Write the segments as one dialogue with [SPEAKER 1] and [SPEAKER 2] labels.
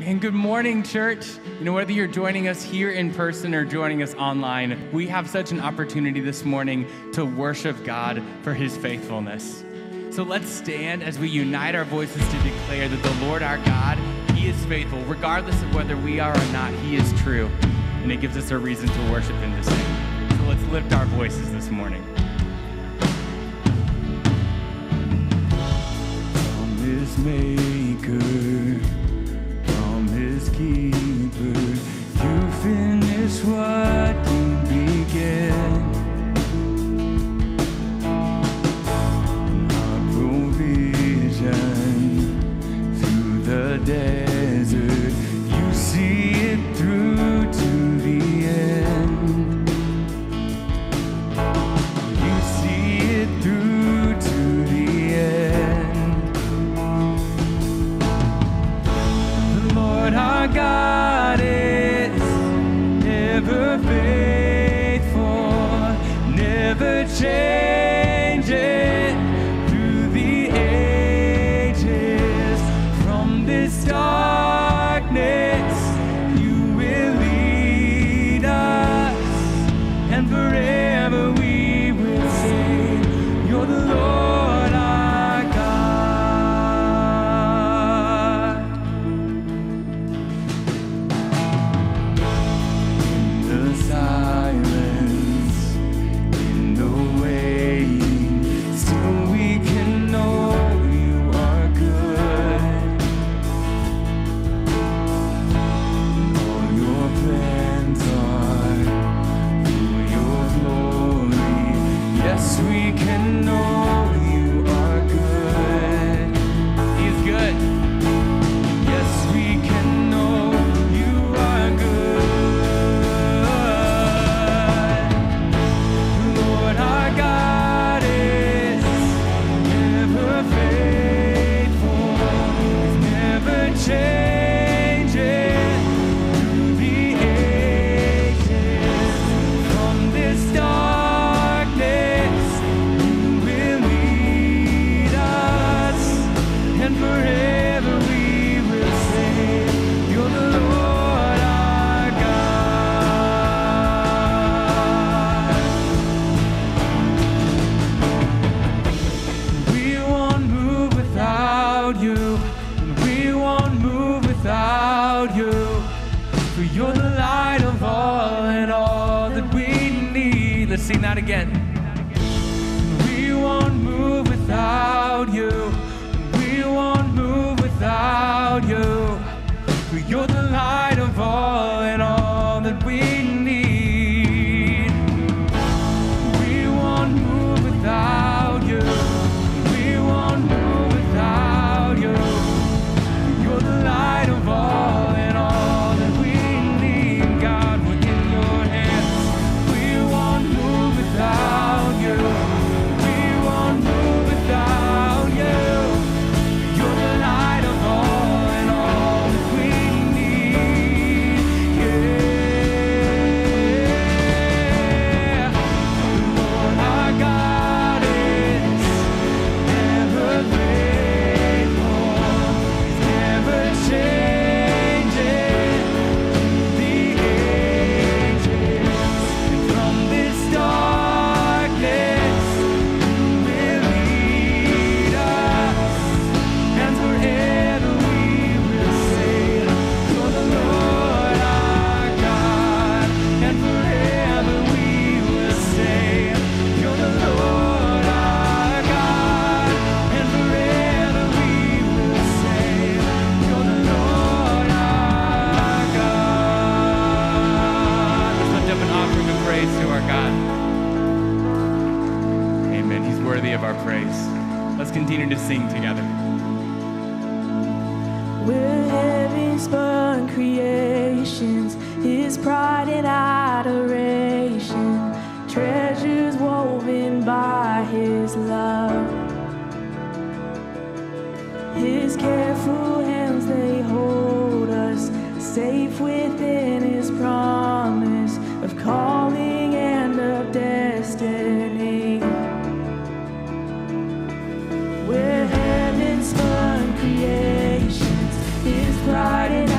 [SPEAKER 1] And good morning, church. Whether you're joining us here in person or joining us online, we have such an opportunity this morning to worship God for his faithfulness. So let's stand as we unite our voices to declare that the Lord our God, he is faithful. Regardless of whether we are or not, he is true. And it gives us a reason to worship and to sing. So let's lift our voices this morning. Promise maker, promise keeper, you finish what you began. Our provision through the desert, you see it through to the end. You see it through to the end. The Lord our God is ever faithful, never changing through the ages. From this darkness you will lead us, and forever we will sing, you're the Lord our God. In the silence, in the waiting, still we can know you are good. All your plans are for your glory. Yes, we can know you are good. He is good. Yes, we can know you are good. Lord our God is ever faithful, he's never changing through the ages. From this darkness you will lead us, and forever we will sing, you're the Lord our God. We won't move without you. We won't move without you. For you're the light of all and all that we need. Let's sing that again. We won't move without you. We won't move without you. For you're the light of all and all that we need. We won't move without you. We won't move without you. You're the light of all and all that we need. God, we're in your hands. We won't move without you. We won't move without you. You're the light of all and all that we need. Yeah. Lord our God is ever faithful, he's never changing through the ages. And from this darkness you will lead us, and forever we will sing, you're the Lord our God. And forever we will sing, you're the Lord our God. And forever we will sing, you're the Lord our God. Let's lift up an offering of praise to our God. Amen. He's worthy of our praise. Let's continue to sing together.
[SPEAKER 2] We're heaven-spun creations, his pride and adoration, treasures woven by his love. His careful hands, they hold us safe within his promise of calling and of destiny. We're heaven-spun creations, his pride and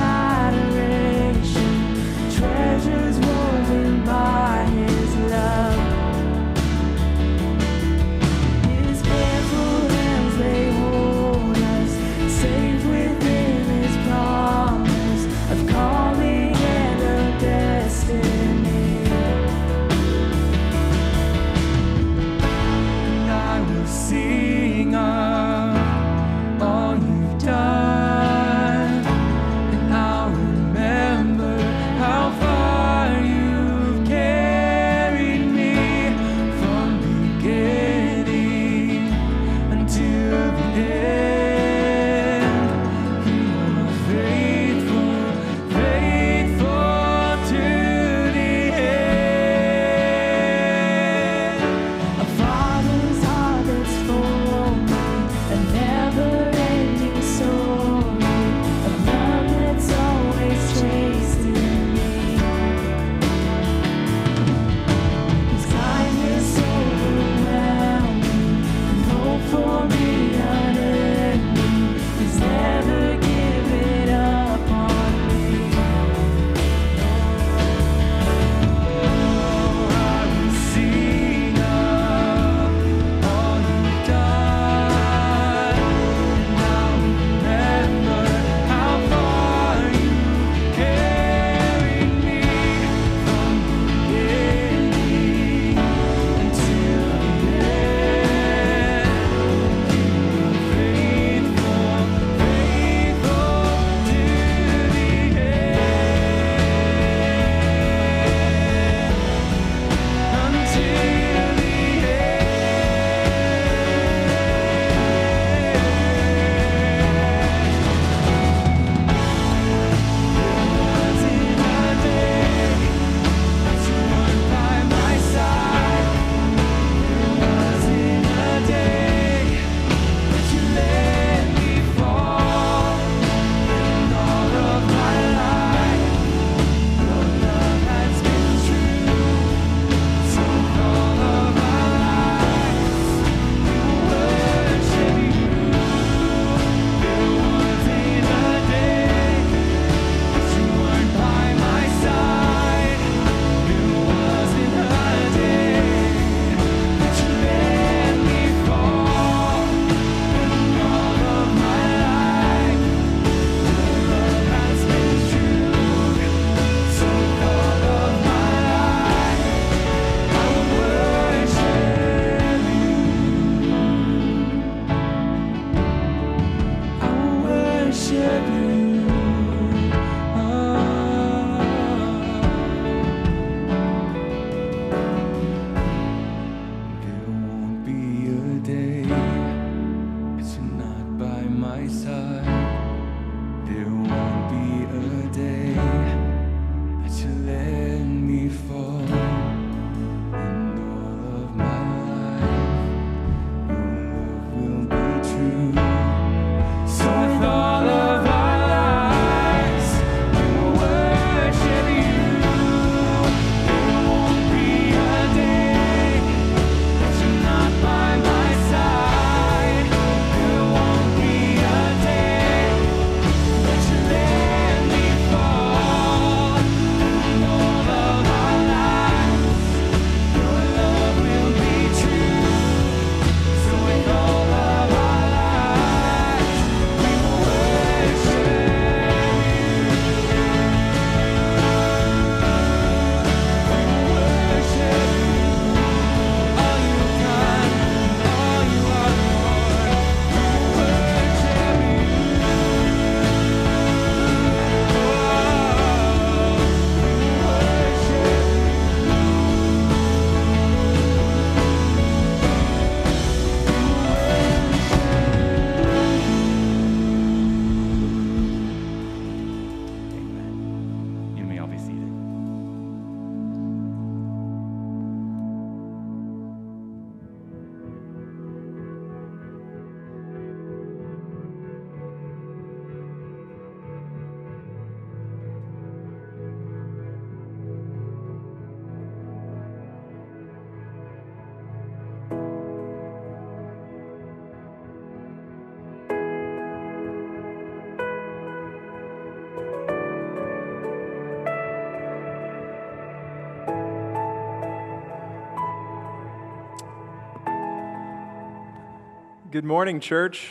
[SPEAKER 3] Good morning, church.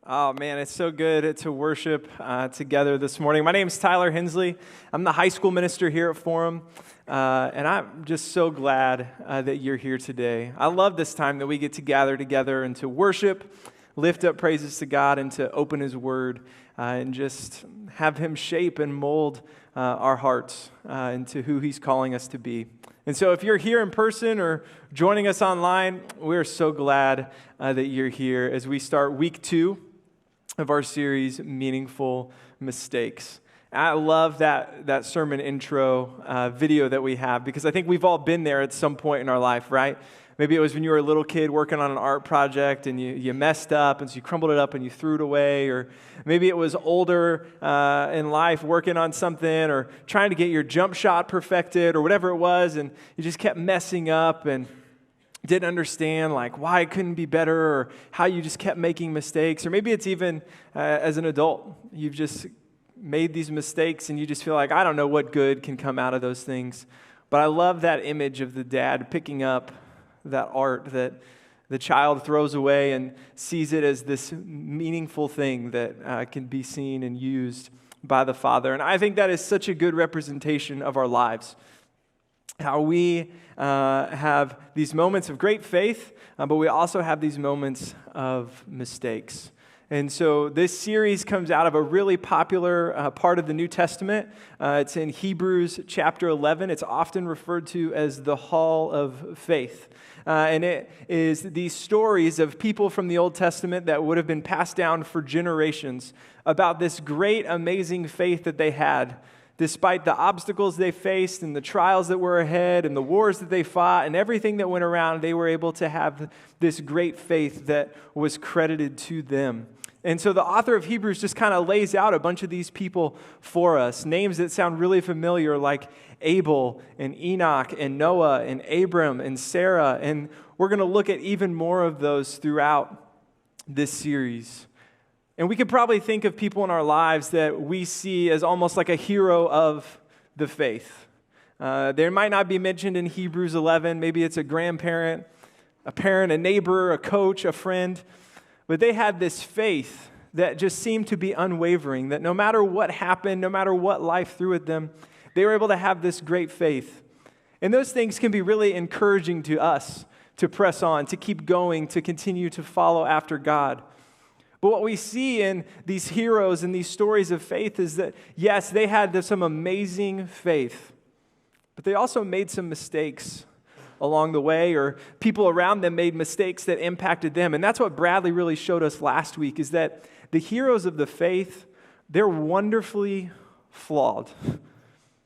[SPEAKER 3] Oh man, it's so good to worship together this morning. My name is Tyler Hensley. I'm the high school minister here at Forum, and I'm just so glad that you're here today. I love this time that we get to gather together and to worship, lift up praises to God, and to open His Word and just have Him shape and mold our hearts into who He's calling us to be. And so if you're here in person or joining us online, we're so glad that you're here as we start week 2 of our series, Meaningful Mistakes. I love that sermon intro video that we have because I think we've all been there at some point in our life, right? Maybe it was when you were a little kid working on an art project and you messed up and so you crumbled it up and you threw it away. Or maybe it was older in life working on something or trying to get your jump shot perfected or whatever it was, and you just kept messing up and didn't understand like why it couldn't be better or how you just kept making mistakes. Or maybe it's even as an adult, you've just made these mistakes and you just feel like, I don't know what good can come out of those things. But I love that image of the dad picking up that art that the child throws away and sees it as this meaningful thing that can be seen and used by the Father. And I think that is such a good representation of our lives. How we have these moments of great faith, but we also have these moments of mistakes. And so this series comes out of a really popular part of the New Testament. It's in Hebrews chapter 11. It's often referred to as the Hall of Faith. And it is these stories of people from the Old Testament that would have been passed down for generations about this great, amazing faith that they had. Despite the obstacles they faced and the trials that were ahead and the wars that they fought and everything that went around, they were able to have this great faith that was credited to them. And so the author of Hebrews just kind of lays out a bunch of these people for us, names that sound really familiar like Abel and Enoch and Noah and Abram and Sarah. And we're going to look at even more of those throughout this series. And we could probably think of people in our lives that we see as almost like a hero of the faith. They might not be mentioned in Hebrews 11. Maybe it's a grandparent, a parent, a neighbor, a coach, a friend. But they had this faith that just seemed to be unwavering, that no matter what happened, no matter what life threw at them, they were able to have this great faith. And those things can be really encouraging to us to press on, to keep going, to continue to follow after God. But what we see in these heroes and these stories of faith is that, yes, they had some amazing faith, but they also made some mistakes along the way, or people around them made mistakes that impacted them. And that's what Bradley really showed us last week, is that the heroes of the faith, they're wonderfully flawed,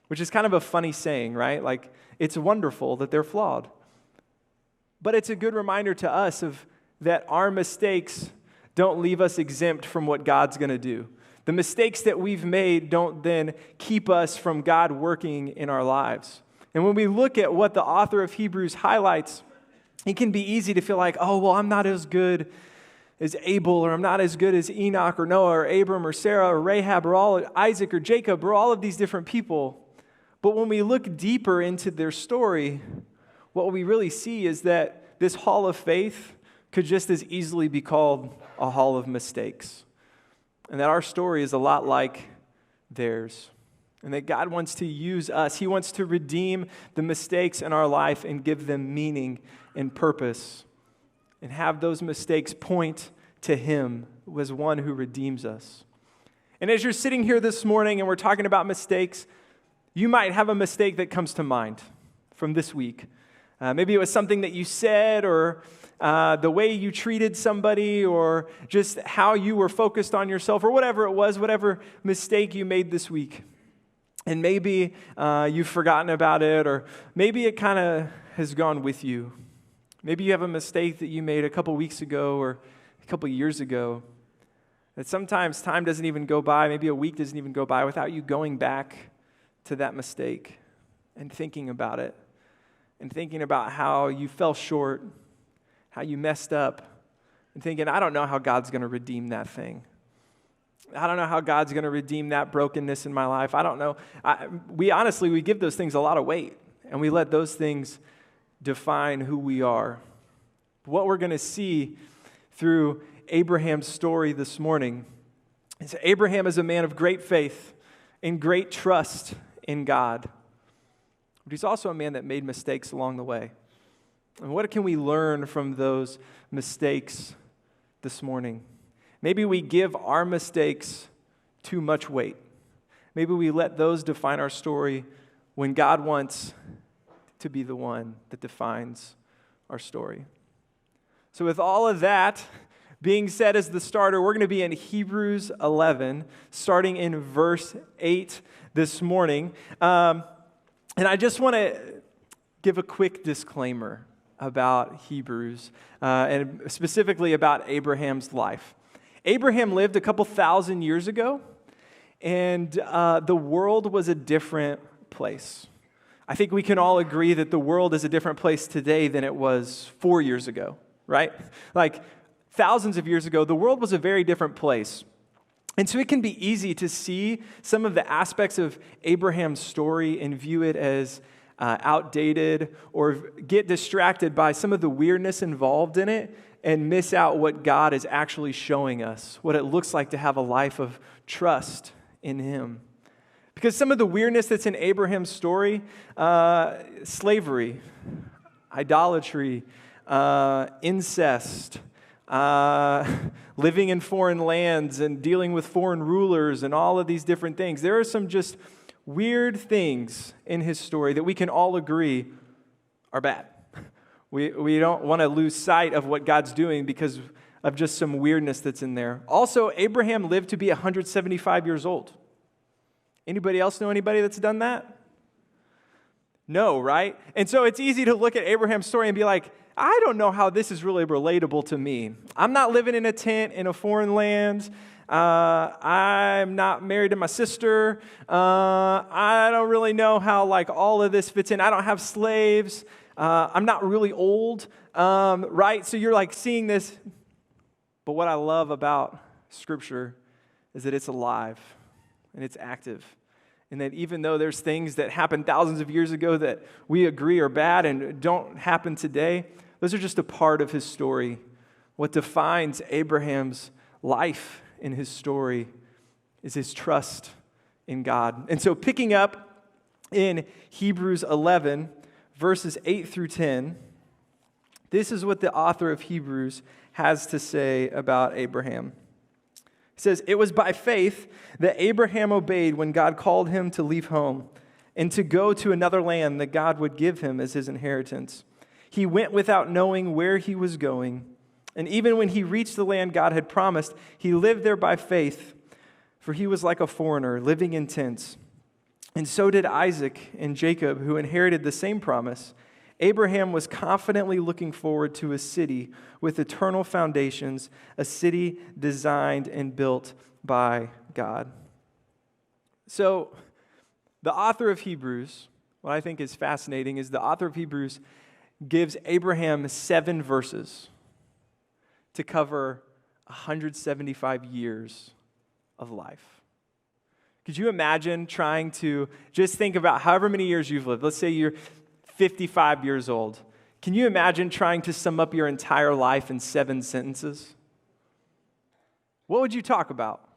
[SPEAKER 3] which is kind of a funny saying, right? Like, it's wonderful that they're flawed. But it's a good reminder to us of that our mistakes don't leave us exempt from what God's going to do. The mistakes that we've made don't then keep us from God working in our lives. And when we look at what the author of Hebrews highlights, it can be easy to feel like, oh, well, I'm not as good as Abel, or I'm not as good as Enoch or Noah or Abram or Sarah or Rahab or Isaac or Jacob or all of these different people. But when we look deeper into their story, what we really see is that this hall of faith could just as easily be called a hall of mistakes. And that our story is a lot like theirs. And that God wants to use us. He wants to redeem the mistakes in our life and give them meaning and purpose. And have those mistakes point to Him as one who redeems us. And as you're sitting here this morning and we're talking about mistakes, you might have a mistake that comes to mind from this week. Maybe it was something that you said, or the way you treated somebody, or just how you were focused on yourself, or whatever it was, whatever mistake you made this week. And maybe you've forgotten about it, or maybe it kind of has gone with you. Maybe you have a mistake that you made a couple weeks ago or a couple years ago. That sometimes time doesn't even go by, maybe a week doesn't even go by without you going back to that mistake and thinking about it. And thinking about how you fell short, how you messed up, and thinking, I don't know how God's going to redeem that thing. I don't know how God's going to redeem that brokenness in my life. I don't know. We give those things a lot of weight, and we let those things define who we are. What we're going to see through Abraham's story this morning is that Abraham is a man of great faith and great trust in God. But he's also a man that made mistakes along the way. And what can we learn from those mistakes this morning? Maybe we give our mistakes too much weight. Maybe we let those define our story when God wants to be the one that defines our story. So with all of that being said as the starter, we're going to be in Hebrews 11, starting in verse 8 this morning. And I just want to give a quick disclaimer about Hebrews, and specifically about Abraham's life. Abraham lived a couple thousand years ago, and the world was a different place. I think we can all agree that the world is a different place today than it was 4 years ago, right? Like thousands of years ago, the world was a very different place. And so it can be easy to see some of the aspects of Abraham's story and view it as outdated or get distracted by some of the weirdness involved in it and miss out what God is actually showing us, what it looks like to have a life of trust in Him. Because some of the weirdness that's in Abraham's story, slavery, idolatry, incest, living in foreign lands and dealing with foreign rulers and all of these different things. There are some just weird things in his story that we can all agree are bad. We don't want to lose sight of what God's doing because of just some weirdness that's in there. Also, Abraham lived to be 175 years old. Anybody else know anybody that's done that? No, right? And so it's easy to look at Abraham's story and be like, I don't know how this is really relatable to me. I'm not living in a tent in a foreign land. I'm not married to my sister. I don't really know how like all of this fits in. I don't have slaves. I'm not really old, right? So you're like seeing this. But what I love about Scripture is that it's alive and it's active. And that even though there's things that happened thousands of years ago that we agree are bad and don't happen today, those are just a part of his story. What defines Abraham's life in his story is his trust in God. And so picking up in Hebrews 11, verses 8 through 10, this is what the author of Hebrews has to say about Abraham. He says, "It was by faith that Abraham obeyed when God called him to leave home and to go to another land that God would give him as his inheritance. He went without knowing where he was going. And even when he reached the land God had promised, he lived there by faith, for he was like a foreigner living in tents. And so did Isaac and Jacob, who inherited the same promise. Abraham was confidently looking forward to a city with eternal foundations, a city designed and built by God." So, the author of Hebrews, what I think is fascinating is the author of Hebrews gives Abraham 7 verses to cover 175 years of life. Could you imagine trying to just think about however many years you've lived? Let's say you're 55 years old. Can you imagine trying to sum up your entire life in 7 sentences? What would you talk about?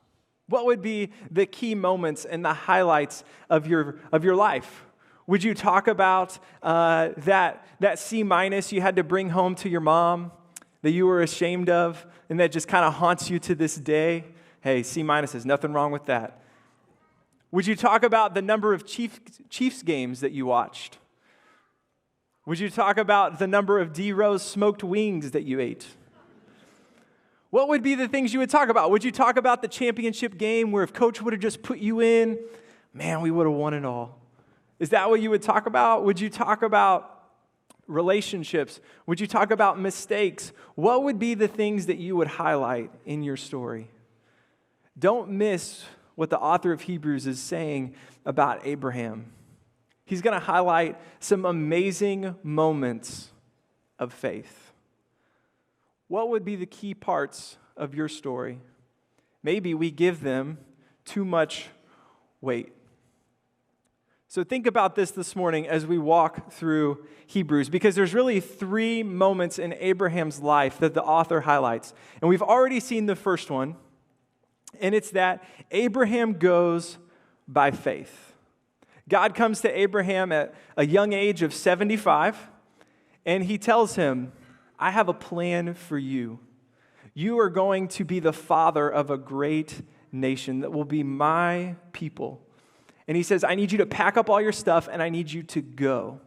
[SPEAKER 3] What would be the key moments and the highlights of your life? Would you talk about that C- you had to bring home to your mom that you were ashamed of and that just kind of haunts you to this day? Hey, C- there's nothing wrong with that. Would you talk about the number of Chiefs games that you watched? Would you talk about the number of D-Rose smoked wings that you ate? What would be the things you would talk about? Would you talk about the championship game where if coach would have just put you in, man, we would have won it all? Is that what you would talk about? Would you talk about relationships? Would you talk about mistakes? What would be the things that you would highlight in your story? Don't miss what the author of Hebrews is saying about Abraham. He's going to highlight some amazing moments of faith. What would be the key parts of your story? Maybe we give them too much weight. So think about this morning as we walk through Hebrews, because there's really 3 moments in Abraham's life that the author highlights. And we've already seen the first one, and it's that Abraham goes by faith. God comes to Abraham at a young age of 75, and he tells him, I have a plan for you. You are going to be the father of a great nation that will be my people. And he says, I need you to pack up all your stuff and I need you to go.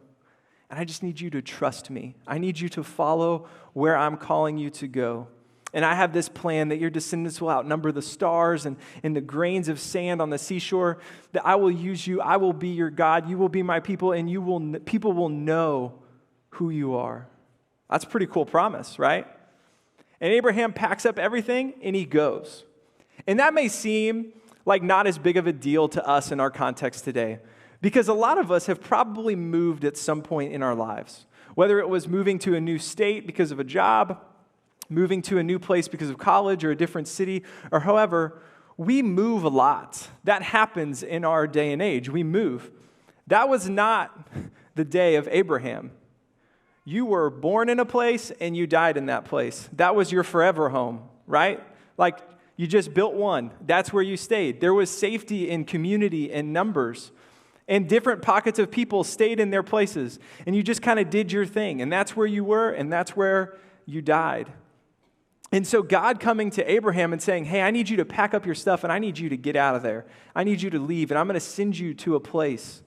[SPEAKER 3] And I just need you to trust me. I need you to follow where I'm calling you to go. And I have this plan that your descendants will outnumber the stars and the grains of sand on the seashore, that I will use you. I will be your God. You will be my people, and people will know who you are. That's a pretty cool promise, right? And Abraham packs up everything and he goes. And that may seem like not as big of a deal to us in our context today, because a lot of us have probably moved at some point in our lives, whether it was moving to a new state because of a job, moving to a new place because of college or a different city, or however, we move a lot. That happens in our day and age. We move. That was not the day of Abraham. You were born in a place and you died in that place. That was your forever home, right? Like, you just built one. That's where you stayed. There was safety in community and numbers. And different pockets of people stayed in their places. And you just kind of did your thing. And that's where you were, and that's where you died. And so God coming to Abraham and saying, hey, I need you to pack up your stuff and I need you to get out of there. I need you to leave and I'm going to send you to a place.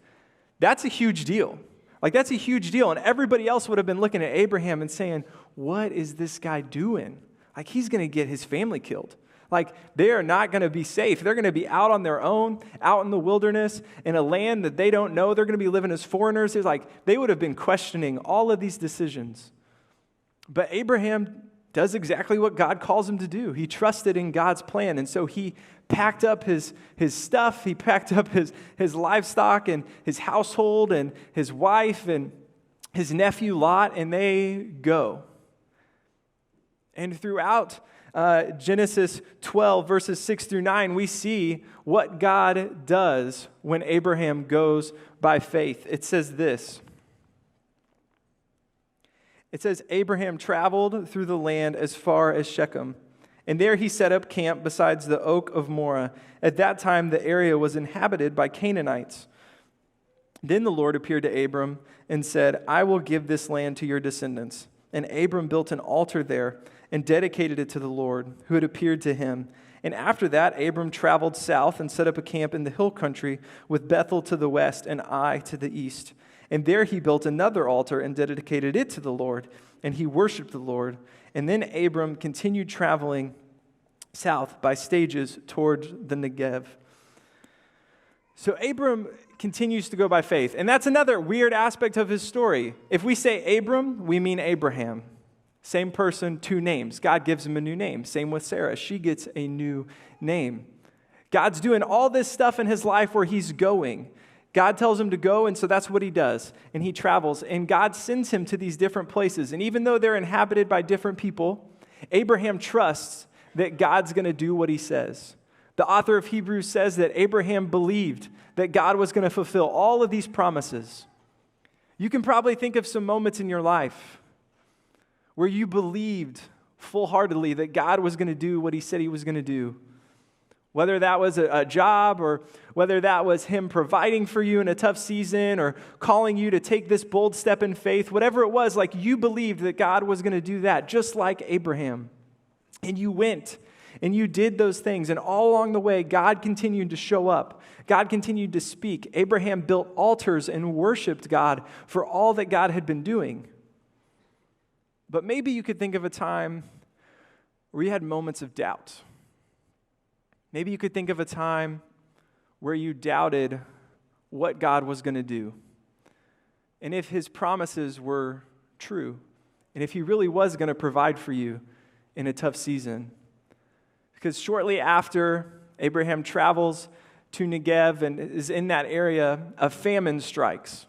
[SPEAKER 3] That's a huge deal. Like, that's a huge deal. And everybody else would have been looking at Abraham and saying, what is this guy doing? Like, he's going to get his family killed. Like, they are not going to be safe. They're going to be out on their own, out in the wilderness, in a land that they don't know. They're going to be living as foreigners. It's like, they would have been questioning all of these decisions. But Abraham does exactly what God calls him to do. He trusted in God's plan. And so he packed up his stuff. He packed up his livestock and his household and his wife and his nephew Lot, and they go. And throughout Genesis 12, verses 6 through 9, we see what God does when Abraham goes by faith. It says this. It says, Abraham traveled through the land as far as Shechem, and there he set up camp beside the oak of Moreh. At that time, the area was inhabited by Canaanites. Then the Lord appeared to Abram and said, I will give this land to your descendants. And Abram built an altar there and dedicated it to the Lord, who had appeared to him. And after that, Abram traveled south and set up a camp in the hill country, with Bethel to the west and Ai to the east. And there he built another altar and dedicated it to the Lord, and he worshiped the Lord. And then Abram continued traveling south by stages toward the Negev. So Abram continues to go by faith. And that's another weird aspect of his story. If we say Abram, we mean Abraham. Same person, 2 names. God gives him a new name. Same with Sarah. She gets a new name. God's doing all this stuff in his life where he's going. God tells him to go, and so that's what he does. And he travels, and God sends him to these different places. And even though they're inhabited by different people, Abraham trusts that God's going to do what he says. The author of Hebrews says that Abraham believed that God was going to fulfill all of these promises. You can probably think of some moments in your life where you believed full-heartedly that God was going to do what he said he was going to do. Whether that was a job, or whether that was him providing for you in a tough season, or calling you to take this bold step in faith, whatever it was, like, you believed that God was going to do that, just like Abraham. And you went and you did those things. And all along the way, God continued to show up. God continued to speak. Abraham built altars and worshiped God for all that God had been doing. But maybe you could think of a time where you had moments of doubt. Maybe you could think of a time where you doubted what God was going to do, and if his promises were true, and if he really was going to provide for you in a tough season. Because shortly after Abraham travels to Negev and is in that area, a famine strikes.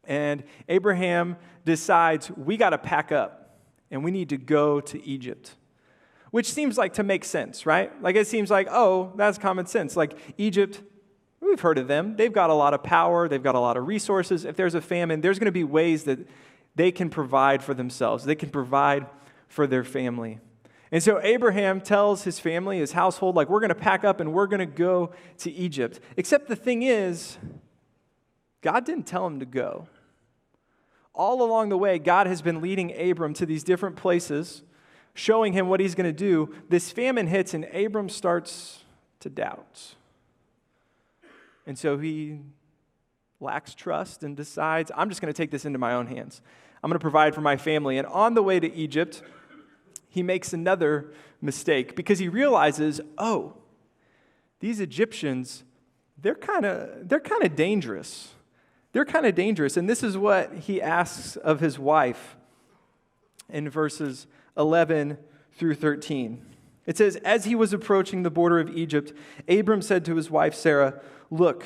[SPEAKER 3] And Abraham decides, we got to pack up, and we need to go to Egypt. Which seems like to make sense, right? Like, it seems like, oh, that's common sense. Like, Egypt, we've heard of them. They've got a lot of power. They've got a lot of resources. If there's a famine, there's going to be ways that they can provide for themselves. They can provide for their family. And so Abraham tells his family, his household, like, we're going to pack up and we're going to go to Egypt. Except the thing is, God didn't tell him to go. All along the way, God has been leading Abram to these different places, showing him what he's going to do. This famine hits and Abram starts to doubt. And so he lacks trust and decides, I'm just going to take this into my own hands. I'm going to provide for my family. And on the way to Egypt, he makes another mistake because he realizes, oh, these Egyptians, they're kind of dangerous. They're kind of dangerous. And this is what he asks of his wife in verses 11 through 13. It says, as he was approaching the border of Egypt, Abram said to his wife Sarah, look,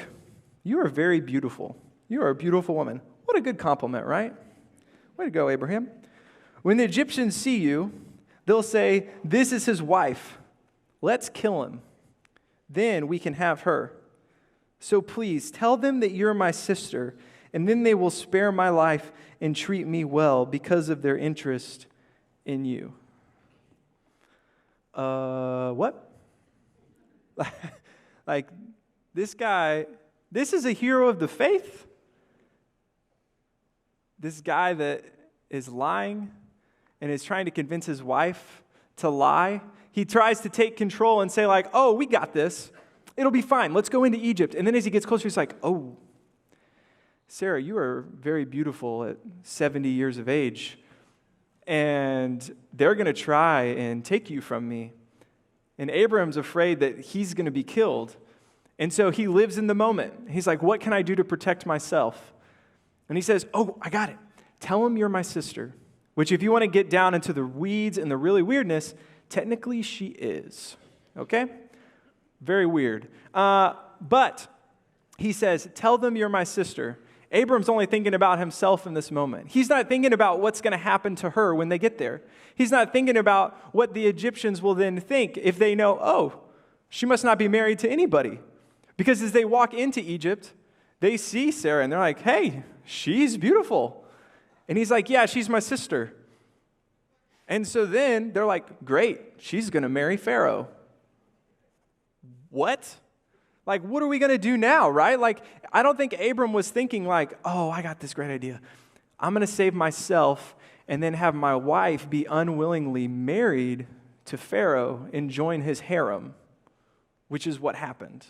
[SPEAKER 3] you are very beautiful. You are a beautiful woman. What a good compliment, right? Way to go, Abraham. When the Egyptians see you, they'll say, this is his wife. Let's kill him. Then we can have her. So please, tell them that you're my sister, and then they will spare my life and treat me well because of their interest in you. What? Like, this guy, this is a hero of the faith? This guy that is lying and is trying to convince his wife to lie. He tries to take control and say like, oh, we got this. It'll be fine. Let's go into Egypt. And then as he gets closer, he's like, oh, Sarah, you are very beautiful at 70 years of age. And they're going to try and take you from me. And Abram's afraid that he's going to be killed. And so he lives in the moment. He's like, what can I do to protect myself? And he says, oh, I got it. Tell him you're my sister. Which if you want to get down into the weeds and the really weirdness, technically she is. Okay? Very weird. But he says, tell them you're my sister. Abram's only thinking about himself in this moment. He's not thinking about what's going to happen to her when they get there. He's not thinking about what the Egyptians will then think if they know, oh, she must not be married to anybody. Because as they walk into Egypt, they see Sarah and they're like, hey, she's beautiful. And he's like, yeah, she's my sister. And so then they're like, great, she's going to marry Pharaoh. What? Like, what are we going to do now, right? Like, I don't think Abram was thinking like, oh, I got this great idea. I'm going to save myself and then have my wife be unwillingly married to Pharaoh and join his harem, which is what happened.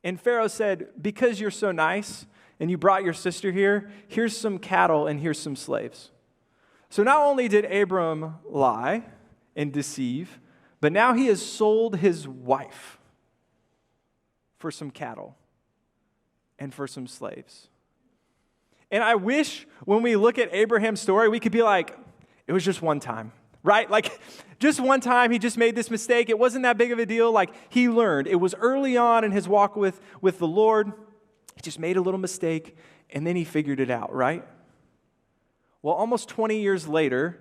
[SPEAKER 3] And Pharaoh said, because you're so nice and you brought your sister here, here's some cattle and here's some slaves. So not only did Abram lie and deceive, but now he has sold his wife for some cattle and for some slaves. And I wish when we look at Abraham's story, we could be like, it was just one time, right? Like, just one time he just made this mistake. It wasn't that big of a deal. Like, he learned. It was early on in his walk with the Lord. He just made a little mistake, and then he figured it out, right? Well, almost 20 years later,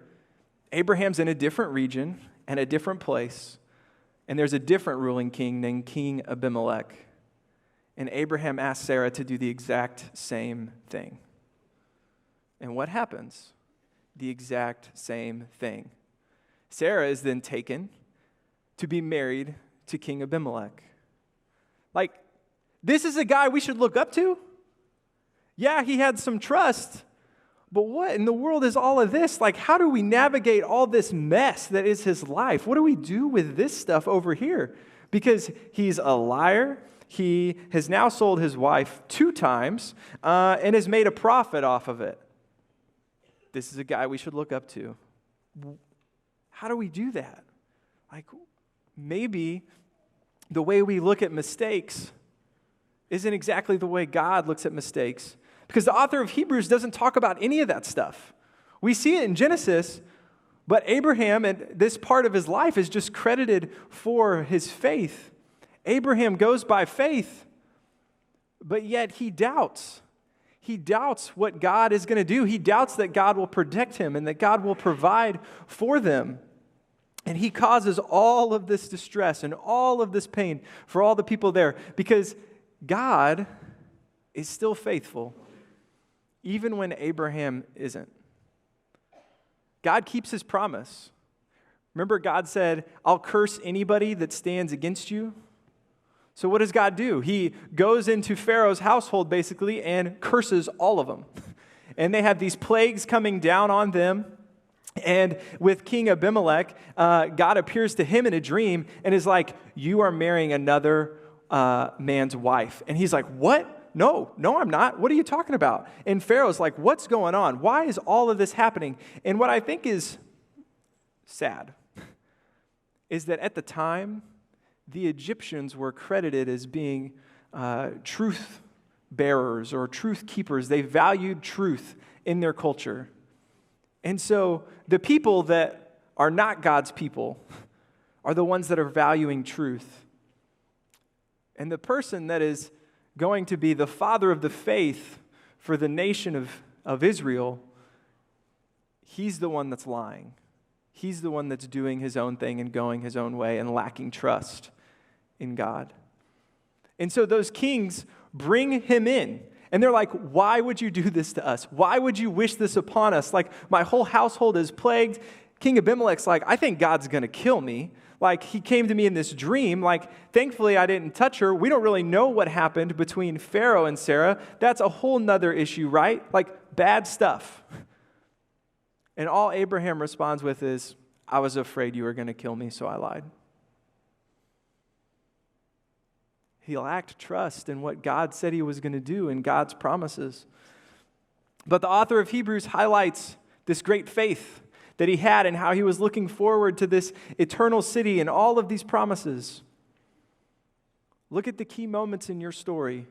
[SPEAKER 3] Abraham's in a different region and a different place, and there's a different ruling king named King Abimelech. And Abraham asked Sarah to do the exact same thing. And what happens? The exact same thing. Sarah is then taken to be married to King Abimelech. Like, this is a guy we should look up to? Yeah, he had some trust, but what in the world is all of this? Like, how do we navigate all this mess that is his life? What do we do with this stuff over here? Because he's a liar. He has now sold his wife 2 times and has made a profit off of it. This is a guy we should look up to. How do we do that? Like, maybe the way we look at mistakes isn't exactly the way God looks at mistakes. Because the author of Hebrews doesn't talk about any of that stuff. We see it in Genesis, but Abraham and this part of his life is just credited for his faith. Abraham goes by faith, but yet he doubts. He doubts what God is going to do. He doubts that God will protect him and that God will provide for them. And he causes all of this distress and all of this pain for all the people there because God is still faithful, even when Abraham isn't. God keeps his promise. Remember, God said, I'll curse anybody that stands against you. So what does God do? He goes into Pharaoh's household, basically, and curses all of them. And they have these plagues coming down on them. And with King Abimelech, God appears to him in a dream and is like, you are marrying another man's wife. And he's like, what? No, I'm not. What are you talking about? And Pharaoh's like, what's going on? Why is all of this happening? And what I think is sad is that at the time, the Egyptians were credited as being truth bearers or truth keepers. They valued truth in their culture. And so the people that are not God's people are the ones that are valuing truth. And the person that is going to be the father of the faith for the nation of Israel, he's the one that's lying. He's the one that's doing his own thing and going his own way and lacking trust in God. And so those kings bring him in. And they're like, why would you do this to us? Why would you wish this upon us? Like, my whole household is plagued. King Abimelech's like, I think God's going to kill me. Like, he came to me in this dream. Like, thankfully, I didn't touch her. We don't really know what happened between Pharaoh and Sarah. That's a whole nother issue, right? Like, bad stuff. And all Abraham responds with is, I was afraid you were going to kill me, so I lied. He lacked trust in what God said he was going to do and God's promises. But the author of Hebrews highlights this great faith that he had and how he was looking forward to this eternal city and all of these promises. Look at the key moments in your story.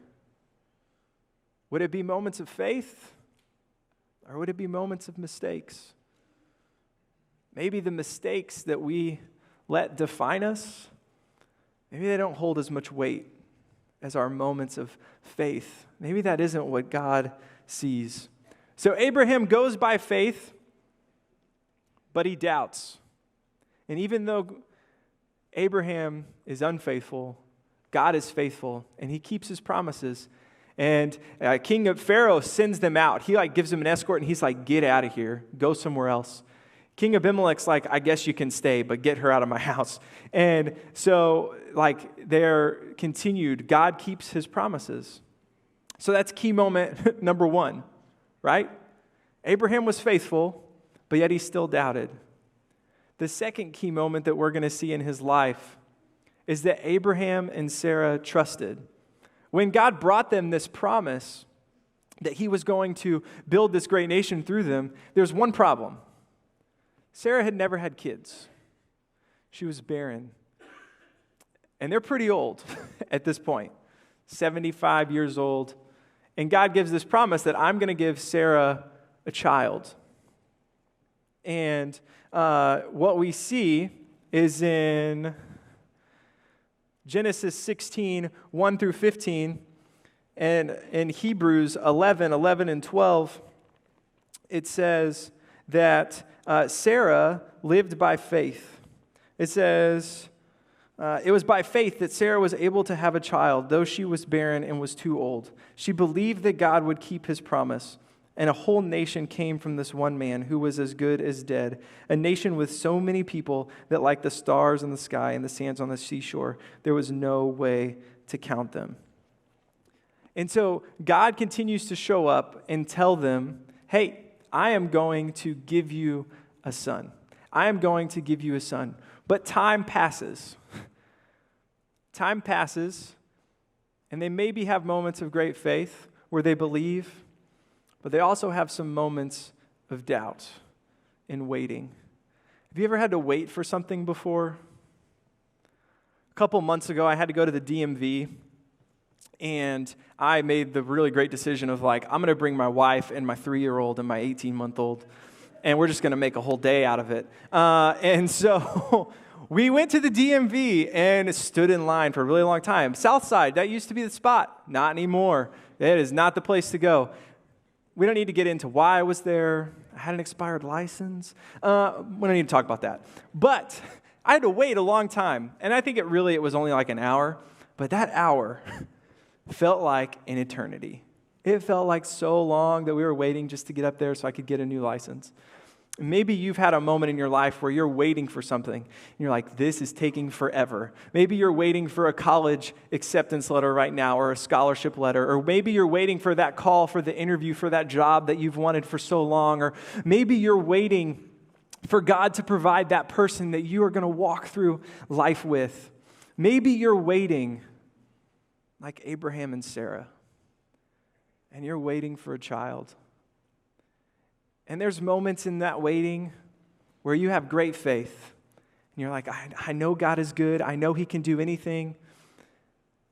[SPEAKER 3] Would it be moments of faith or would it be moments of mistakes? Maybe the mistakes that we let define us, maybe they don't hold as much weight as our moments of faith. Maybe that isn't what God sees. So Abraham goes by faith, but he doubts. And even though Abraham is unfaithful, God is faithful, and he keeps his promises. And King of Pharaoh sends them out. He gives them an escort, and he's like, get out of here. Go somewhere else. King Abimelech's like, I guess you can stay, but get her out of my house. And so, they're continued. God keeps his promises. So that's key moment number one, right? Abraham was faithful, but yet he still doubted. The second key moment that we're going to see in his life is that Abraham and Sarah trusted. When God brought them this promise that he was going to build this great nation through them, there's one problem. Sarah had never had kids. She was barren. And they're pretty old at this point, 75 years old. And God gives this promise that I'm going to give Sarah a child. And what we see is in Genesis 16, 1 through 15, and in Hebrews 11 and 12, it says that Sarah lived by faith. It says, it was by faith that Sarah was able to have a child, though she was barren and was too old. She believed that God would keep his promise, and a whole nation came from this one man who was as good as dead, a nation with so many people that like the stars in the sky and the sands on the seashore, there was no way to count them. And so God continues to show up and tell them, hey, I am going to give you a son. I am going to give you a son. But time passes. Time passes, and they maybe have moments of great faith where they believe, but they also have some moments of doubt and waiting. Have you ever had to wait for something before? A couple months ago, I had to go to the DMV, and I made the really great decision of I'm going to bring my wife and my 3-year-old and my 18-month-old, and we're just going to make a whole day out of it. And so we went to the DMV and stood in line for a really long time. Southside, that used to be the spot. Not anymore. That is not the place to go. We don't need to get into why I was there. I had an expired license. We don't need to talk about that. But I had to wait a long time, and I think it was only an hour. But that hour felt like an eternity. It felt like so long that we were waiting just to get up there so I could get a new license. Maybe you've had a moment in your life where you're waiting for something, and you're like, this is taking forever. Maybe you're waiting for a college acceptance letter right now, or a scholarship letter, or maybe you're waiting for that call for the interview for that job that you've wanted for so long, or maybe you're waiting for God to provide that person that you are going to walk through life with. Maybe you're waiting like Abraham and Sarah, and you're waiting for a child. And there's moments in that waiting where you have great faith. And you're like, I know God is good. I know He can do anything.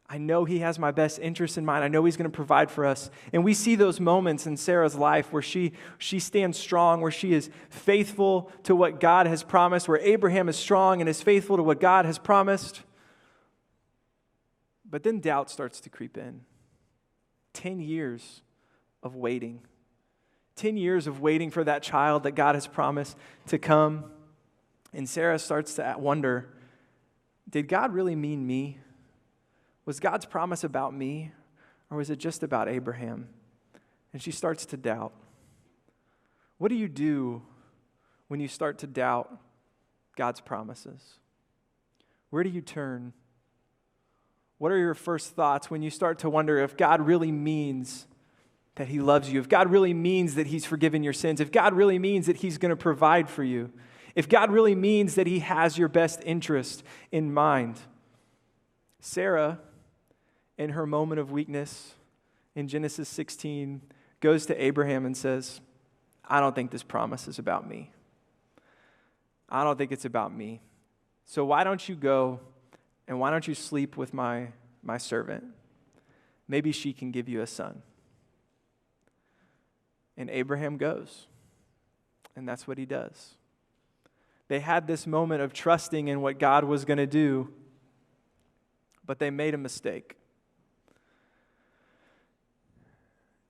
[SPEAKER 3] I know He has my best interest in mind. I know He's going to provide for us. And we see those moments in Sarah's life where she stands strong, where she is faithful to what God has promised, where Abraham is strong and is faithful to what God has promised. But then doubt starts to creep in. 10 years of waiting. 10 years of waiting for that child that God has promised to come. And Sarah starts to wonder, did God really mean me? Was God's promise about me? Or was it just about Abraham? And she starts to doubt. What do you do when you start to doubt God's promises? Where do you turn? What are your first thoughts when you start to wonder if God really means that He loves you, if God really means that He's forgiven your sins, if God really means that He's going to provide for you, if God really means that He has your best interest in mind? Sarah, in her moment of weakness in Genesis 16, goes to Abraham and says, I don't think this promise is about me. I don't think it's about me. So why don't you go and why don't you sleep with my servant? Maybe she can give you a son. And Abraham goes. And that's what he does. They had this moment of trusting in what God was going to do, but they made a mistake.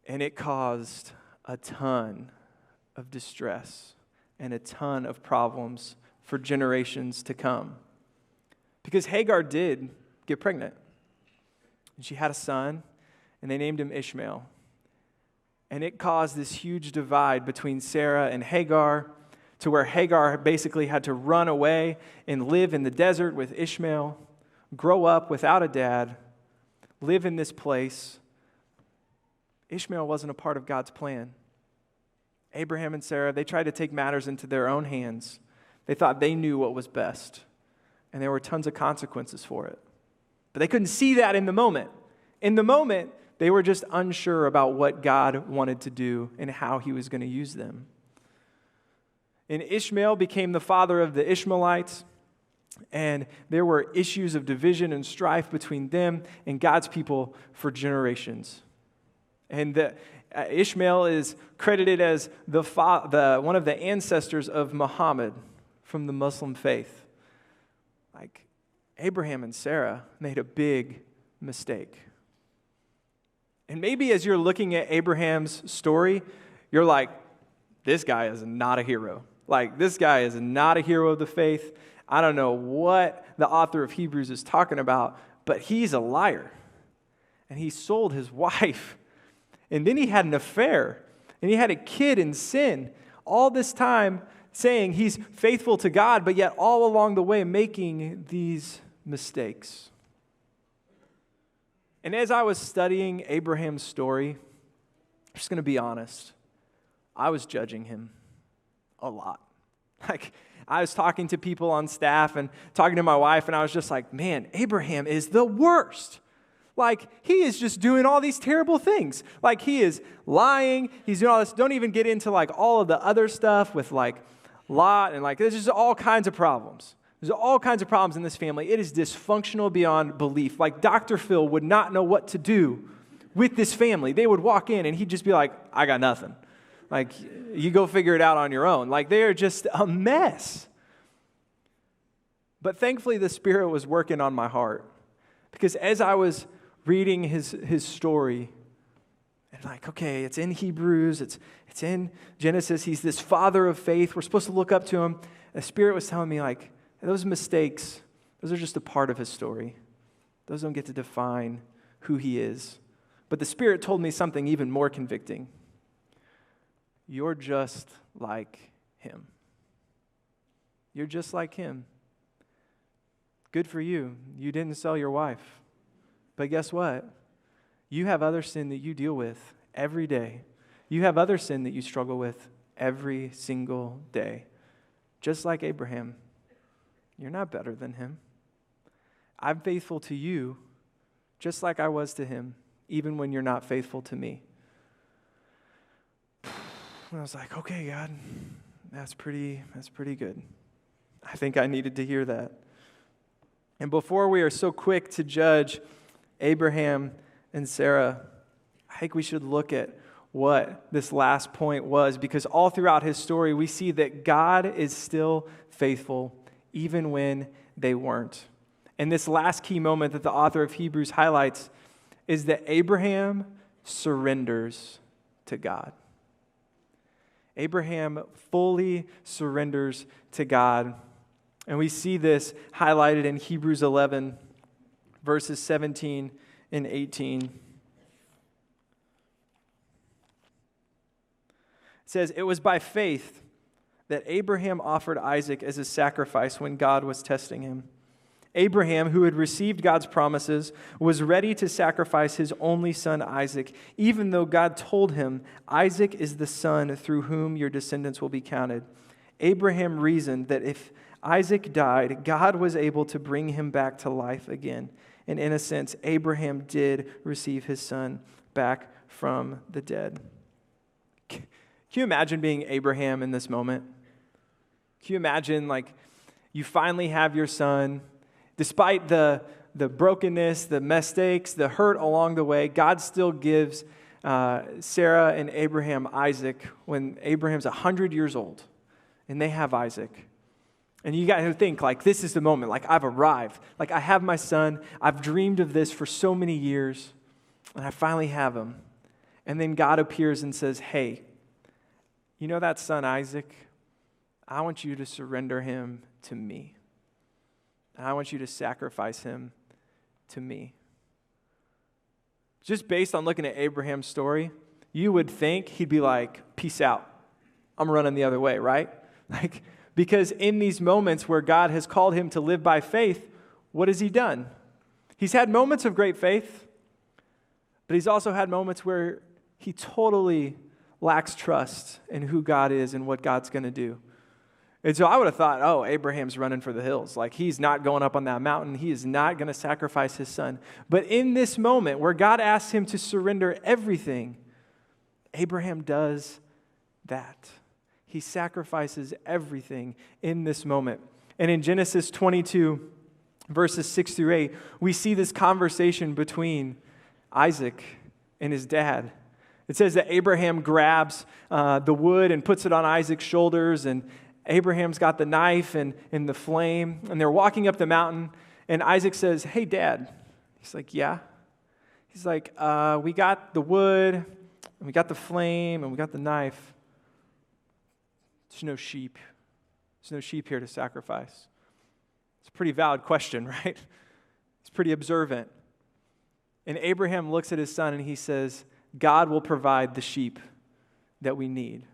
[SPEAKER 3] And it caused a ton of distress and a ton of problems for generations to come. Because Hagar did get pregnant. And she had a son, and they named him Ishmael. And it caused this huge divide between Sarah and Hagar, to where Hagar basically had to run away and live in the desert with Ishmael, grow up without a dad, live in this place. Ishmael wasn't a part of God's plan. Abraham and Sarah, they tried to take matters into their own hands. They thought they knew what was best, and there were tons of consequences for it. But they couldn't see that in the moment. In the moment, they were just unsure about what God wanted to do and how He was going to use them. And Ishmael became the father of the Ishmaelites, and there were issues of division and strife between them and God's people for generations. And Ishmael is credited as one of the ancestors of Muhammad from the Muslim faith. Like, Abraham and Sarah made a big mistake. And maybe as you're looking at Abraham's story, you're like, this guy is not a hero. Like, this guy is not a hero of the faith. I don't know what the author of Hebrews is talking about, but he's a liar. And he sold his wife. And then he had an affair. And he had a kid in sin. All this time saying he's faithful to God, but yet all along the way making these mistakes. And as I was studying Abraham's story, I'm just going to be honest, I was judging him a lot. Like, I was talking to people on staff and talking to my wife, and I was just like, man, Abraham is the worst. Like, he is just doing all these terrible things. Like, he is lying, he's doing all this. Don't even get into, like, all of the other stuff with, like, Lot, and, like, there's just all kinds of problems. There's all kinds of problems in this family. It is dysfunctional beyond belief. Like, Dr. Phil would not know what to do with this family. They would walk in and he'd just be like, I got nothing. Like, you go figure it out on your own. Like, they are just a mess. But thankfully, the Spirit was working on my heart. Because as I was reading his story, and like, okay, it's in Hebrews, it's in Genesis. He's this father of faith. We're supposed to look up to him. The Spirit was telling me, like, those mistakes, those are just a part of his story. Those don't get to define who he is. But the Spirit told me something even more convicting. You're just like him. You're just like him. Good for you. You didn't sell your wife. But guess what? You have other sin that you deal with every day. You have other sin that you struggle with every single day. Just like Abraham. You're not better than him. I'm faithful to you just like I was to him, even when you're not faithful to me. And I was like, okay, God, that's pretty good. I think I needed to hear that. And before we are so quick to judge Abraham and Sarah, I think we should look at what this last point was, because all throughout his story, we see that God is still faithful, even when they weren't. And this last key moment that the author of Hebrews highlights is that Abraham surrenders to God. Abraham fully surrenders to God. And we see this highlighted in Hebrews 11, verses 17 and 18. It says, "It was by faith that Abraham offered Isaac as a sacrifice when God was testing him. Abraham, who had received God's promises, was ready to sacrifice his only son Isaac, even though God told him, 'Isaac is the son through whom your descendants will be counted.' Abraham reasoned that if Isaac died, God was able to bring him back to life again. And in a sense, Abraham did receive his son back from the dead." Can you imagine being Abraham in this moment? Can you imagine, like, you finally have your son? Despite the brokenness, the mistakes, the hurt along the way, God still gives Sarah and Abraham Isaac when Abraham's 100 years old, and they have Isaac. And you got to think, like, this is the moment. Like, I've arrived. Like, I have my son. I've dreamed of this for so many years, and I finally have him. And then God appears and says, "Hey, you know that son Isaac? I want you to surrender him to me. And I want you to sacrifice him to me." Just based on looking at Abraham's story, you would think he'd be like, "Peace out. I'm running the other way," right? Because in these moments where God has called him to live by faith, what has he done? He's had moments of great faith, but he's also had moments where he totally lacks trust in who God is and what God's going to do. And so I would have thought, oh, Abraham's running for the hills. Like, he's not going up on that mountain. He is not going to sacrifice his son. But in this moment where God asks him to surrender everything, Abraham does that. He sacrifices everything in this moment. And in Genesis 22, verses 6 through 8, we see this conversation between Isaac and his dad. It says that Abraham grabs the wood and puts it on Isaac's shoulders, and Abraham's got the knife and the flame, and they're walking up the mountain, and Isaac says, "Hey, Dad." He's like, "Yeah." He's like, "We got the wood, and we got the flame, and we got the knife. There's no sheep. There's no sheep here to sacrifice." It's a pretty valid question, right? It's pretty observant. And Abraham looks at his son, and he says, "God will provide the sheep that we need."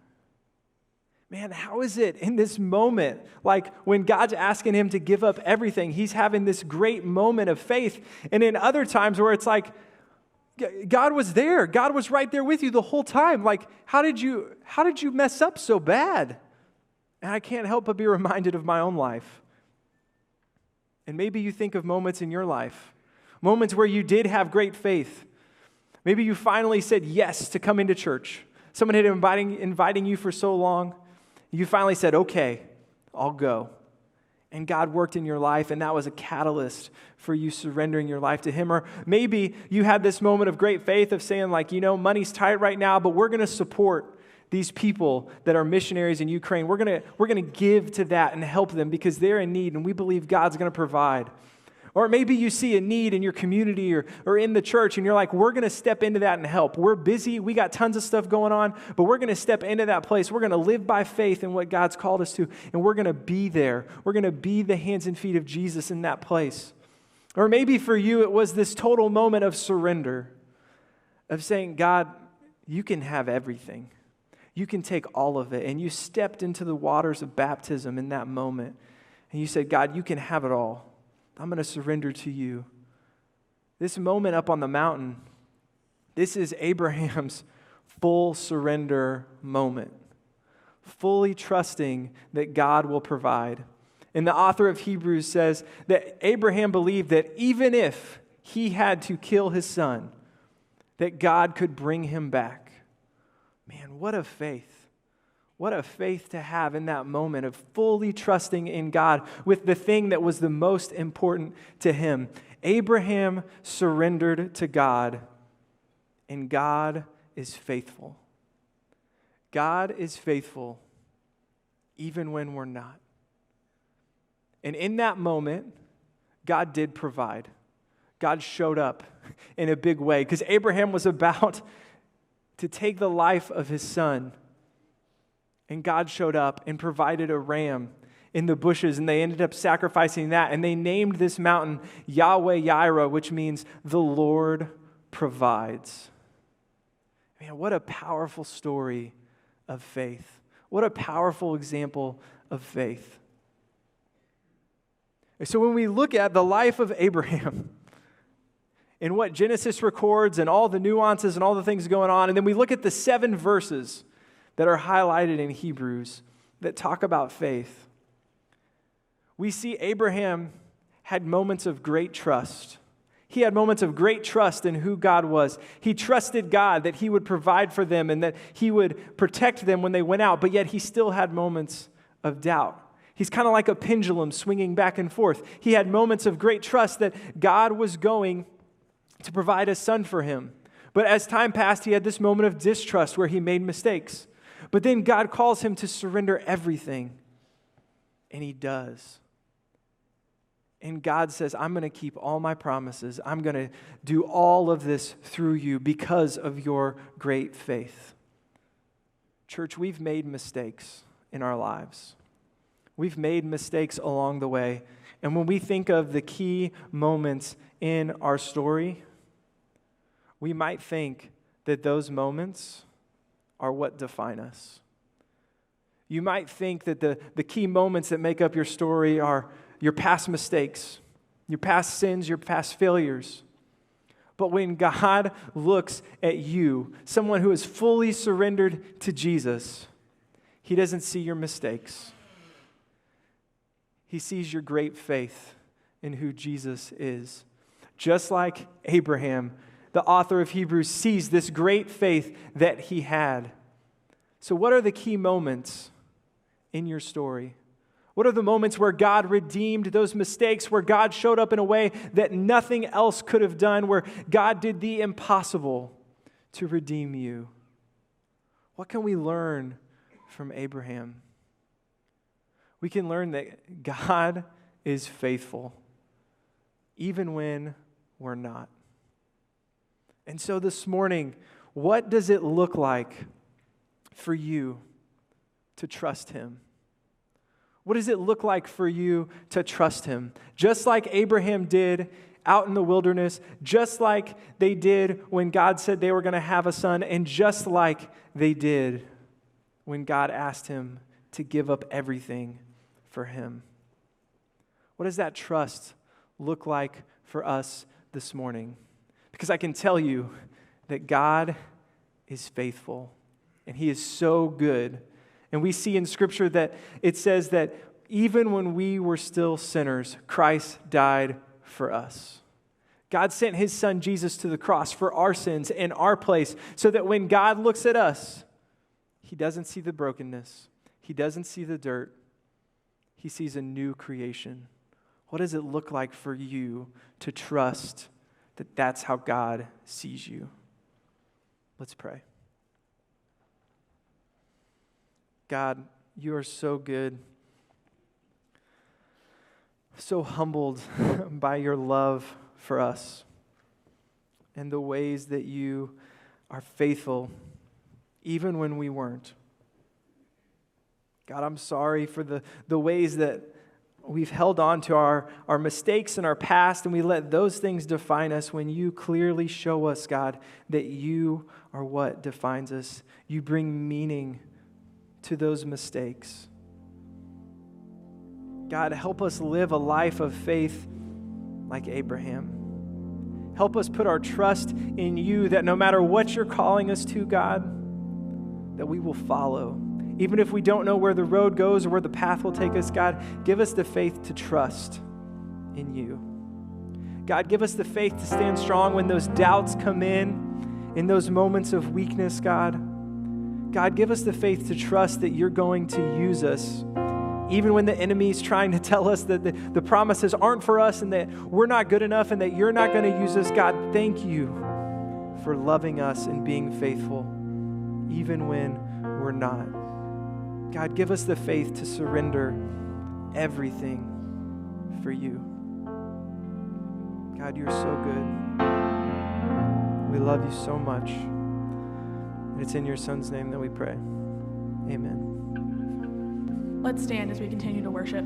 [SPEAKER 3] Man, how is it in this moment, like when God's asking him to give up everything, he's having this great moment of faith, and in other times where it's like, God was there. God was right there with you the whole time. Like, how did you mess up so bad? And I can't help but be reminded of my own life. And maybe you think of moments in your life, moments where you did have great faith. Maybe you finally said yes to come into church. Someone had inviting you for so long. You finally said, "Okay, I'll go." And God worked in your life, and that was a catalyst for you surrendering your life to him. Or maybe you had this moment of great faith of saying, like, money's tight right now, but we're going to support these people that are missionaries in Ukraine. We're going to give to that and help them because they're in need, and we believe God's going to provide. Or maybe you see a need in your community or in the church, and you're like, we're going to step into that and help. We're busy. We got tons of stuff going on, but we're going to step into that place. We're going to live by faith in what God's called us to, and we're going to be there. We're going to be the hands and feet of Jesus in that place. Or maybe for you, it was this total moment of surrender, of saying, God, you can have everything. You can take all of it. And you stepped into the waters of baptism in that moment. And you said, God, you can have it all. I'm going to surrender to you. This moment up on the mountain, this is Abraham's full surrender moment, fully trusting that God will provide. And the author of Hebrews says that Abraham believed that even if he had to kill his son, that God could bring him back. Man, what a faith. What a faith to have in that moment of fully trusting in God with the thing that was the most important to him. Abraham surrendered to God, and God is faithful. God is faithful even when we're not. And in that moment, God did provide. God showed up in a big way because Abraham was about to take the life of his son. And God showed up and provided a ram in the bushes, and they ended up sacrificing that. And they named this mountain Yahweh Yireh, which means the Lord provides. Man, what a powerful story of faith. What a powerful example of faith. So when we look at the life of Abraham and what Genesis records and all the nuances and all the things going on, and then we look at the 7 verses that are highlighted in Hebrews that talk about faith, we see Abraham had moments of great trust. He had moments of great trust in who God was. He trusted God that he would provide for them and that he would protect them when they went out, but yet he still had moments of doubt. He's kind of like a pendulum swinging back and forth. He had moments of great trust that God was going to provide a son for him. But as time passed, he had this moment of distrust where he made mistakes. But then God calls him to surrender everything, and he does. And God says, I'm going to keep all my promises. I'm going to do all of this through you because of your great faith. Church, we've made mistakes in our lives. We've made mistakes along the way. And when we think of the key moments in our story, we might think that those moments are what define us. You might think that the key moments that make up your story are your past mistakes, your past sins, your past failures. But when God looks at you, someone who is fully surrendered to Jesus, he doesn't see your mistakes. He sees your great faith in who Jesus is. Just like Abraham, the author of Hebrews sees this great faith that he had. So what are the key moments in your story? What are the moments where God redeemed those mistakes, where God showed up in a way that nothing else could have done, where God did the impossible to redeem you? What can we learn from Abraham? We can learn that God is faithful, even when we're not. And so this morning, what does it look like for you to trust him? What does it look like for you to trust him? Just like Abraham did out in the wilderness, just like they did when God said they were going to have a son, and just like they did when God asked him to give up everything for him. What does that trust look like for us this morning? Because I can tell you that God is faithful, and he is so good. And we see in Scripture that it says that even when we were still sinners, Christ died for us. God sent his son Jesus to the cross for our sins in our place, so that when God looks at us, he doesn't see the brokenness. He doesn't see the dirt. He sees a new creation. What does it look like for you to trust that that's how God sees you? Let's pray. God, you are so good, so humbled by your love for us and the ways that you are faithful even when we weren't. God, I'm sorry for the ways that we've held on to our mistakes and our past, and we let those things define us when you clearly show us, God, that you are what defines us. You bring meaning to those mistakes. God, help us live a life of faith like Abraham. Help us put our trust in you, that no matter what you're calling us to, God, that we will follow. Even if we don't know where the road goes or where the path will take us, God, give us the faith to trust in you. God, give us the faith to stand strong when those doubts come in those moments of weakness, God. God, give us the faith to trust that you're going to use us, even when the enemy is trying to tell us that the promises aren't for us and that we're not good enough and that you're not going to use us. God, thank you for loving us and being faithful, even when we're not. God, give us the faith to surrender everything for you. God, you're so good. We love you so much. And it's in your Son's name that we pray. Amen.
[SPEAKER 2] Let's stand as we continue to worship.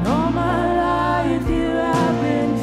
[SPEAKER 2] All my life you have been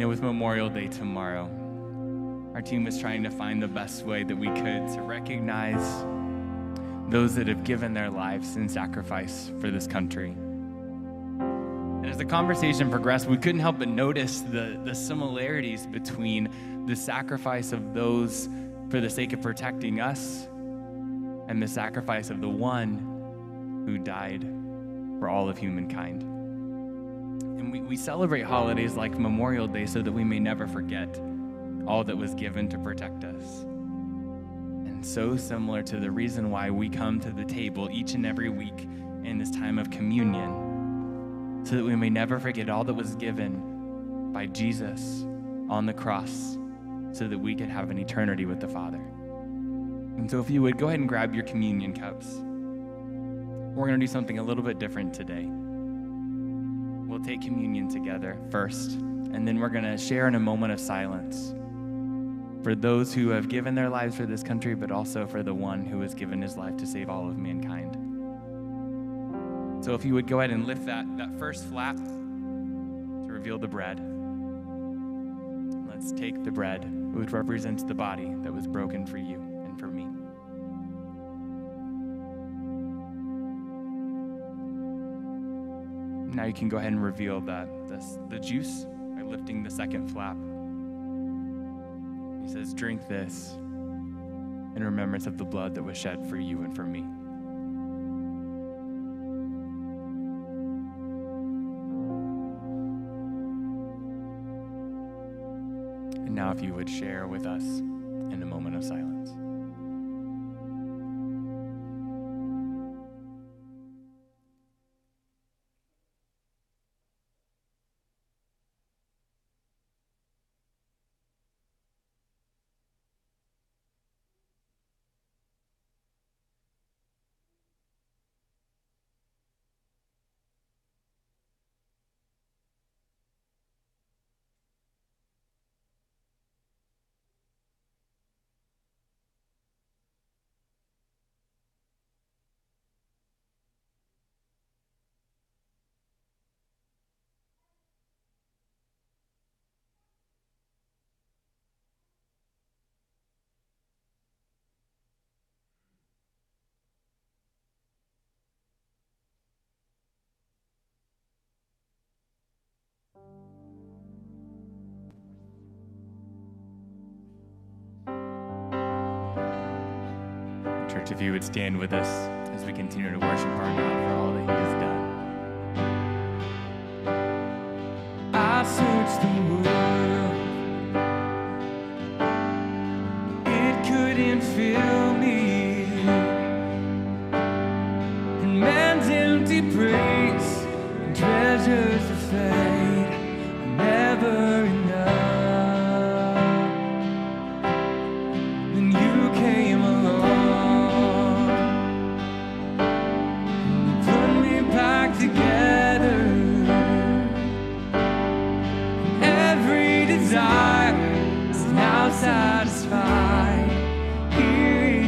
[SPEAKER 4] with Memorial Day tomorrow, our team was trying to find the best way that we could to recognize those that have given their lives in sacrifice for this country. And as the conversation progressed, we couldn't help but notice the similarities between the sacrifice of those for the sake of protecting us and the sacrifice of the one who died for all of humankind. And we celebrate holidays like Memorial Day so that we may never forget all that was given to protect us. And so similar to the reason why we come to the table each and every week in this time of communion, so that we may never forget all that was given by Jesus on the cross, so that we could have an eternity with the Father. And so if you would, go ahead and grab your communion cups. We're going to do something a little bit different today. We'll take communion together first, and then we're going to share in a moment of silence for those who have given their lives for this country, but also for the one who has given his life to save all of mankind. So if you would go ahead and lift that first flap to reveal the bread. Let's take the bread, which represents the body that was broken for you and for me. Now you can go ahead and reveal the juice by lifting the second flap. He says, drink this in remembrance of the blood that was shed for you and for me. And now if you would share with us in a moment of silence. Church, if you would stand with us as we continue to worship our God for all that He has done.
[SPEAKER 1] I searched the world, it couldn't fill me, and man's empty praise and treasures of fate are never enough. Then you came along and you put me back together. Every desire is now satisfied here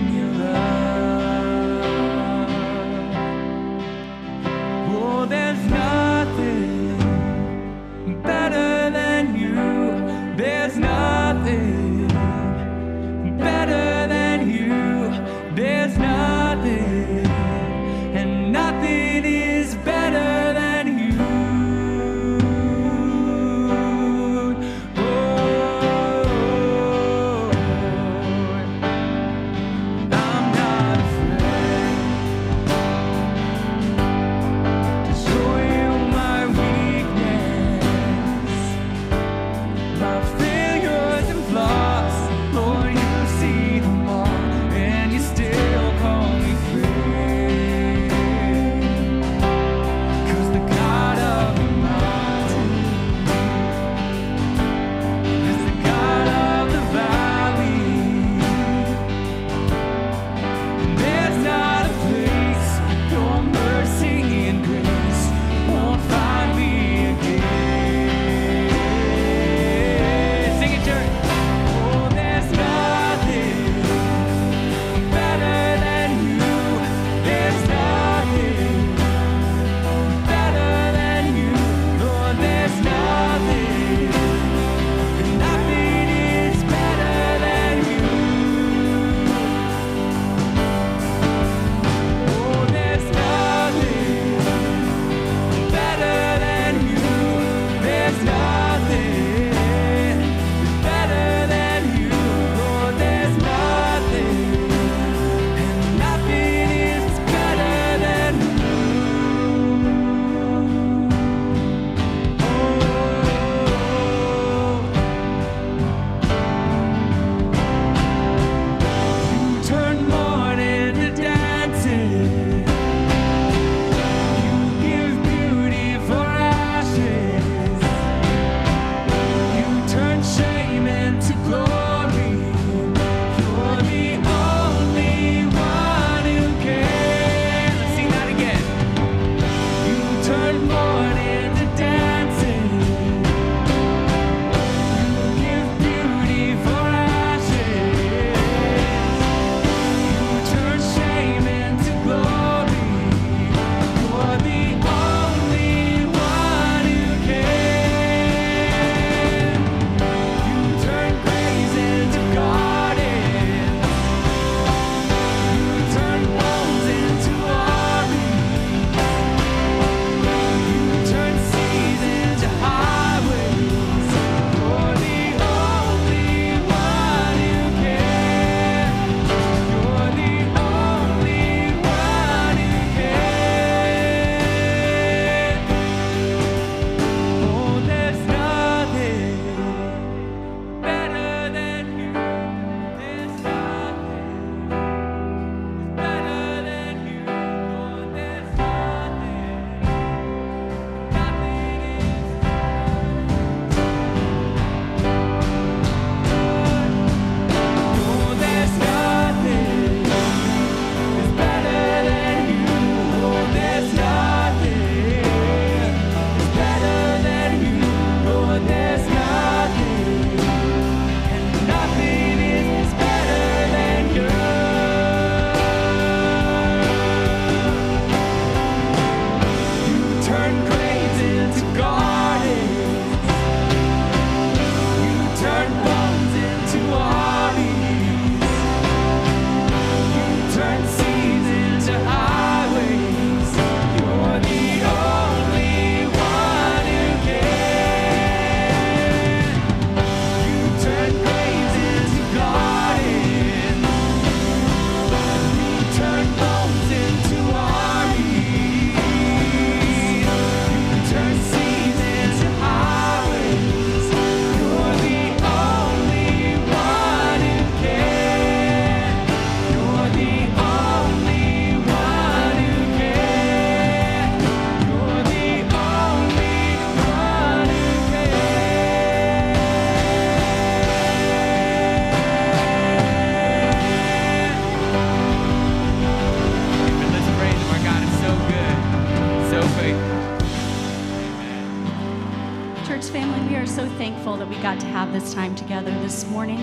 [SPEAKER 5] so thankful that we got to have this time together this morning.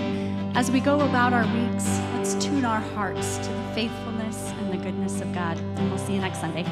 [SPEAKER 5] As we go about our weeks, let's tune our hearts to the faithfulness and the goodness of God. And we'll see you next Sunday.